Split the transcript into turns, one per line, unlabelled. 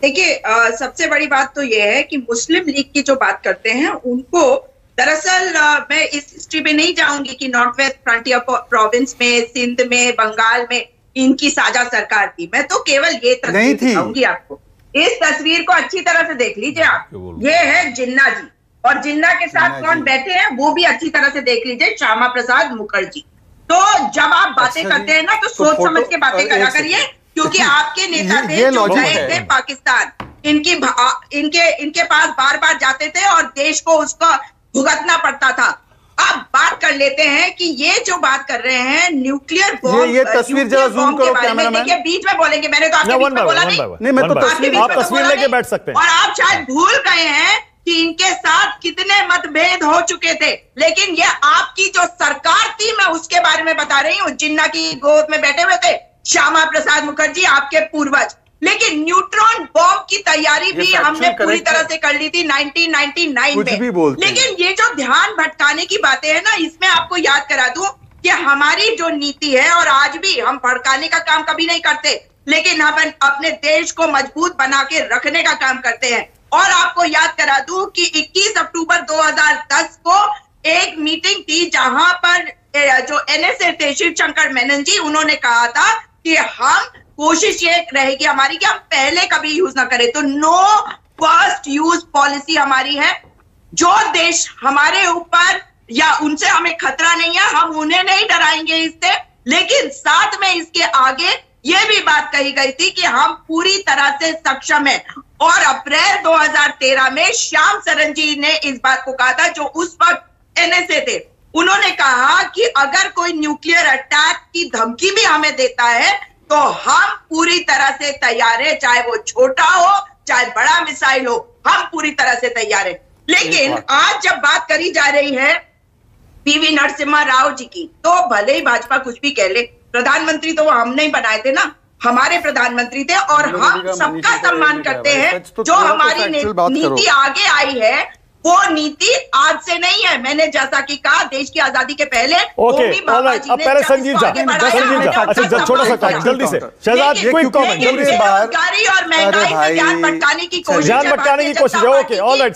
देखिए, सबसे बड़ी बात तो ये है कि मुस्लिम लीग की जो बात करते हैं उनको दरअसल मैं इस हिस्ट्री में नहीं जाऊंगी कि नॉर्थ वेस्ट फ्रंटियर प्रोविंस में, सिंध में, बंगाल में इनकी साझा सरकार थी। मैं तो केवल ये तस्वीर दिखाऊंगी आपको। इस तस्वीर को अच्छी तरह से देख लीजिए आप। ये है जिन्ना जी, और जिन्ना के साथ कौन बैठे हैं वो भी अच्छी तरह से देख लीजिए, श्यामा प्रसाद मुखर्जी। तो जब आप बातें करते हैं ना तो सोच समझ के बातें करा करिए, क्योंकि आपके नेता थे जो गए थे पाकिस्तान, इनके पास बार बार जाते थे और देश को उसका भुगतना पड़ता था। अब बात कर लेते हैं कि ये जो बात कर रहे हैं न्यूक्लियर बॉम्ब,
ये तस्वीर जरा जूम करो कैमरामैन।
देखिए बीच में बोलेंगे, मैंने तो आपके बीच में बोला नहीं,
मैं तो आप तस्वीर लेके बैठ सकते हैं।
और आप शायद भूल गए हैं कि इनके साथ कितने मतभेद हो चुके थे, लेकिन ये आपकी जो सरकार थी मैं उसके बारे में बता रही हूँ। जिन्ना की गोद में बैठे हुए थे श्यामा प्रसाद मुखर्जी, आपके पूर्वज। लेकिन न्यूट्रॉन बॉम्ब की तैयारी भी हमने पूरी तरह से कर ली थी 1999 में। लेकिन ये जो ध्यान भटकाने की बातें हैं ना, इसमें आपको याद करा दूं कि हमारी जो नीति है, और आज भी हम भड़काने का काम कभी नहीं करते, लेकिन हम अपने देश को मजबूत बना के रखने का काम करते हैं। और आपको याद करा दूं कि 21 अक्टूबर 2010 को एक मीटिंग थी जहां पर जो एनएसए थे शिव शंकर मेनन जी, उन्होंने कहा था कि हम कोशिश ये रहेगी हमारी कि हम पहले कभी यूज ना करें। तो नो फर्स्ट यूज पॉलिसी हमारी है। जो देश हमारे ऊपर या उनसे हमें खतरा नहीं है, हम उन्हें नहीं डराएंगे इससे। लेकिन साथ में इसके आगे ये भी बात कही गई थी कि हम पूरी तरह से सक्षम हैं। और अप्रैल 2013 में श्याम सरन जी ने इस बात को कहा था, जो उस वक्त एनएसए थे। उन्होंने कहा कि अगर कोई न्यूक्लियर अटैक की धमकी भी हमें देता है तो हम पूरी तरह से तैयार है, चाहे वो छोटा हो चाहे बड़ा मिसाइल हो, हम पूरी तरह से तैयार है। लेकिन आज जब बात करी जा रही है पीवी नरसिम्हा राव जी की, तो भले ही भाजपा कुछ भी कह ले, प्रधानमंत्री तो वो हम नहीं बनाए थे ना, हमारे प्रधानमंत्री थे। और हम सबका सम्मान करते हैं। जो हमारी नीति आगे आई है वो नीति आज से नहीं है। मैंने जैसा कि कहा, देश की आजादी के पहले
संजीव झा, अच्छा छोटा सा जल्दी से शहजाद, क्विक कमेंट,
बेरोजगारी और महंगाई में ध्यान भटकाने की कोशिश
है। Okay, alright.